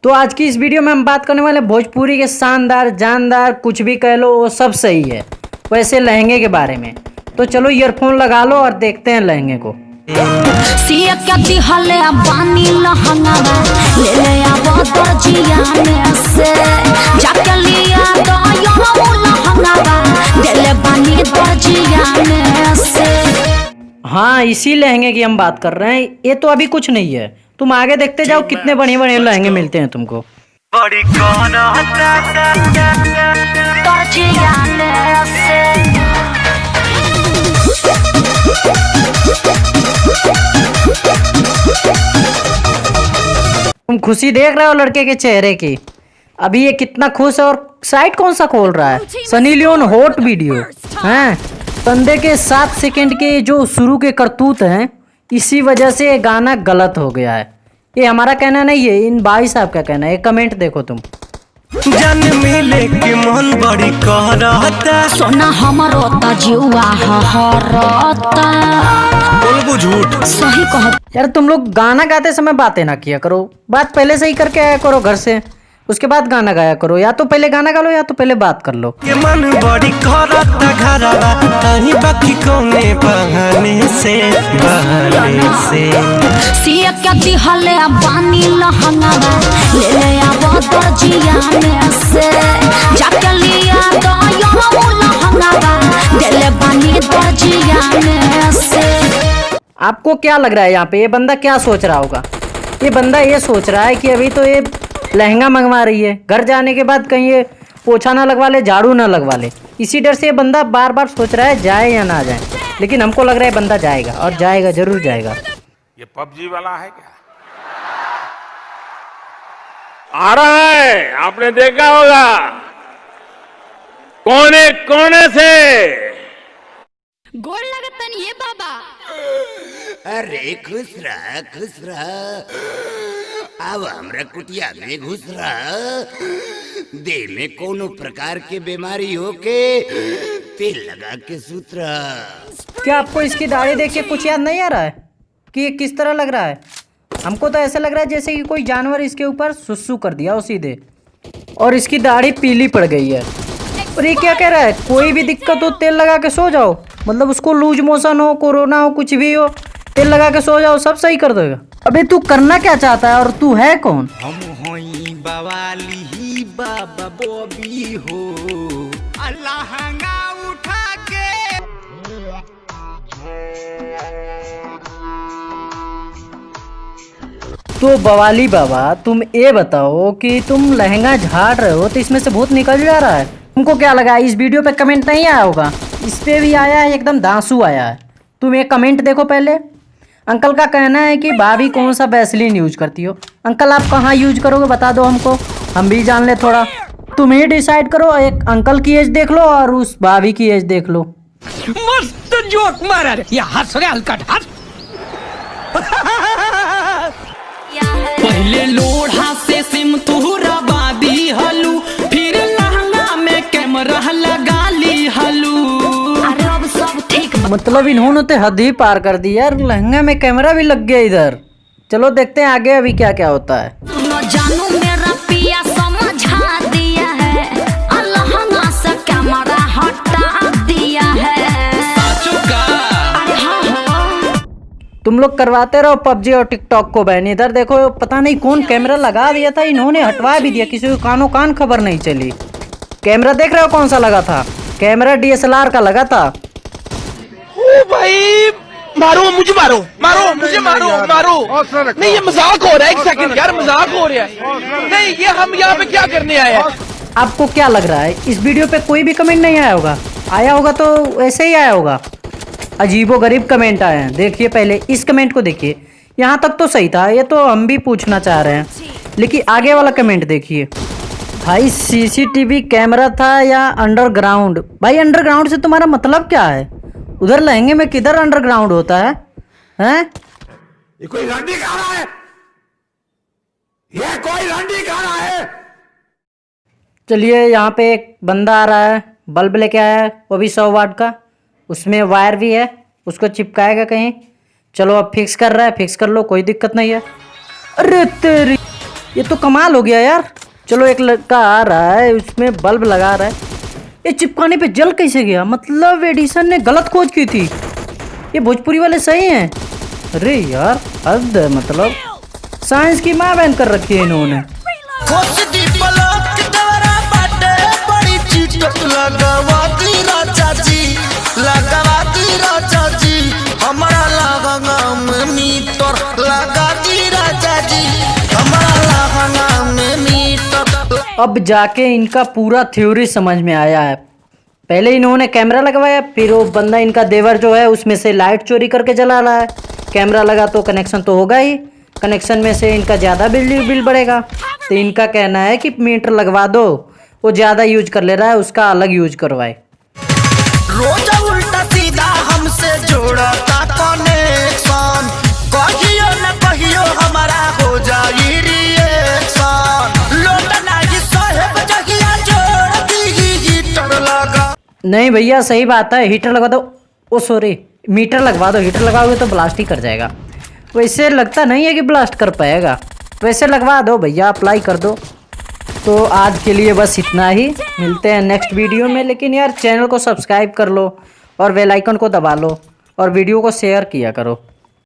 तो आज की इस वीडियो में हम बात करने वाले भोजपुरी के शानदार जानदार कुछ भी कह लो वो सब सही है वैसे लहंगे के बारे में। तो चलो ईयरफोन लगा लो और देखते हैं लहंगे को। हाँ, इसी लहंगे की हम बात कर रहे हैं। ये तो अभी कुछ नहीं है, तुम आगे देखते जाओ कितने बढ़िया बढ़िया लहंगे मिलते हैं तुमको। तुम खुशी देख रहे हो लड़के के चेहरे की, अभी ये कितना खुश है। और साइट कौन सा खोल रहा है, सनी लियोन हॉट वीडियो हैं। बंदे के 7 सेकंड के जो शुरू के करतूत हैं, इसी वजह से ये गाना गलत हो गया है। ये हमारा कहना नहीं है, इन भाई साहब का कहना है। ये कमेंट देखो तुम। जन मिले के मन बड़ी कहरता सोना हमरो त जीवा हरता बोलबू झूठ सही कह। यार तुम लोग गाना गाते समय बातें ना किया करो, बात पहले से ही करके आया करो घर से, उसके बाद गाना गाया करो। या तो पहले गाना गा लो या तो पहले बात कर लो। के मन बड़ी कहरता घरवा कहीं बाकी कोने बहाने से सिया क्या दिहले बानी लहंगावा ले ले आवा दर्जिया में से जाके लिया तो यो लहंगावा देले बानी दर्जिया में से। आपको क्या लग रहा है यहाँ पे ये बंदा क्या सोच रहा होगा? ये बंदा ये सोच रहा है कि अभी तो ये लहंगा मंगवा रही है, घर जाने के बाद कहीं ये पोछा ना लगवा ले, झाड़ू ना लगवा ले। इसी डर से ये बंदा बार बार सोच रहा है जाए या ना जाए। लेकिन हमको लग रहा है बंदा जाएगा और जाएगा, जरूर जाएगा। ये पबजी वाला है क्या? आ रहा है, आपने देखा होगा कोने कोने से। गोड़ लगतन ये बाबा। अरे खुश रह अब हमरा कुटिया में घुस रहा। देह में कोनो प्रकार के बीमारी हो के तेल लगा के सुत रहा। क्या आपको इसकी दाढ़ी देख के कुछ याद नहीं आ रहा है कि ये किस तरह लग रहा है? हमको तो ऐसा लग रहा है जैसे कि कोई जानवर इसके ऊपर सुसु कर दिया हो सीधे, और इसकी दाढ़ी पीली पड़ गई है। और ये क्या कह रहा है, कोई भी दिक्कत हो तेल लगा के सो जाओ। मतलब उसको लूज मोशन हो, कोरोना हो, कुछ भी हो, तेल लगा के सो जाओ, सब सही कर देगा। अबे तू करना क्या चाहता है और तू है कौन? हम होई बवाली ही बाबा बॉबी हो लहंगा उठा के। तो बवाली बाबा, तुम ये बताओ कि तुम लहंगा झाड़ रहे हो तो इसमें से भूत निकल जा रहा है। तुमको क्या लगा इस वीडियो पे कमेंट नहीं आया होगा? इस पे भी आया है, एकदम दांसू आया है। तुम एक कमेंट देखो पहले। अंकल का कहना है कि भाभी कौन सा वैसलीन यूज करती हो। अंकल आप कहाँ यूज करोगे बता दो हमको, हम भी जान ले थोड़ा। तुम ही डिसाइड करो, एक अंकल की एज देख लो और उस भाभी की एज देख लो। मस्त जोक मारा रे, या हंस रे हल्का हंस। पहले लोढ़ा से सिम तुहरा बादी हलू, फिर लहंगा में कैमरा लगा ली हलू। अरे अब सब ठीक। मतलब इन्होंने तो हद ही पार कर दी यार, लहंगा में कैमरा भी लग गया इधर। चलो देखते हैं आगे अभी क्या क्या होता है। न जानू मेरा पिया समझा दिया है, लहंगा से कैमरा हटा दिया है। अरे हाँ। तुम लोग करवाते रहो पबजी और टिकटॉक को बैन। इधर देखो पता नहीं कौन कैमरा लगा दिया था, इन्होंने हटवा भी दिया, किसी को कानो कान खबर नहीं चली। कैमरा देख रहे हो कौन सा लगा था? कैमरा DSLR का लगा था। ओ भाई मारो मुझे, मारो मुझे, मारो नहीं ये मजाक हो रहा है। एक सेकंड यार, मजाक हो रहा है। नहीं ये हम यहाँ पे क्या करने आए हैं? आपको क्या लग रहा है इस वीडियो पे कोई भी कमेंट नहीं आया होगा? आया होगा तो ऐसे ही आया होगा, अजीबो गरीब कमेंट आए हैं। देखिए पहले इस कमेंट को देखिए, यहाँ तक तो सही था, ये तो हम भी पूछना चाह रहे हैं। लेकिन आगे वाला कमेंट देखिए भाई, CCTV कैमरा था या अंडरग्राउंड? भाई अंडरग्राउंड से तुम्हारा मतलब क्या है? उधर लहंगे में किधर अंडरग्राउंड होता है? हैं? ये कोई रंडी खा रहा है, ये कोई रंडी खा रहा है। चलिए यहाँ पे एक बंदा आ रहा है, बल्ब लेके आया है, वो भी 100 वाट का, उसमें वायर भी है, उसको चिपकाएगा कहीं। चलो अब फिक्स कर रहा है, फिक्स कर लो, कोई दिक्कत नहीं है। अरे तेरी ये तो कमाल हो गया यार। चलो एक लड़का आ रहा है, उसमें बल्ब लगा रहा है। ये चिपकाने पे जल कैसे गया? मतलब एडिसन ने गलत खोज की थी। ये भोजपुरी वाले सही हैं। अरे यार हद है, मतलब साइंस की माँ बहन कर रखी है इन्होंने। अब जाके इनका पूरा थ्योरी समझ में आया है। पहले इन्होंने कैमरा लगवाया, फिर वो बंदा इनका देवर जो है उसमें से लाइट चोरी करके जला रहा है। कैमरा लगा तो कनेक्शन तो होगा ही, कनेक्शन में से इनका ज़्यादा बिल बढ़ेगा। तो इनका कहना है कि मीटर लगवा दो, वो ज़्यादा यूज कर ले रहा है, उसका अलग यूज करवाए। रोज उल्टा सीधा हमसे जोड़ता कनेक्शन, कहियो न कहियो हमारा हो जाई रिएक्शन। लोटना ही साहेब जगिया जोड़ दी हीटर लगा। नहीं भैया सही बात है, हीटर लगवा दो। ओ सॉरी, मीटर लगवा दो। हीटर लगाओगे तो ब्लास्ट ही कर जाएगा। वैसे लगता नहीं है कि ब्लास्ट कर पाएगा। वैसे लगवा दो भैया, अप्लाई कर दो। तो आज के लिए बस इतना ही, मिलते हैं नेक्स्ट वीडियो में। लेकिन यार चैनल को सब्सक्राइब कर लो और बेल आइकन को दबा लो और वीडियो को शेयर किया करो।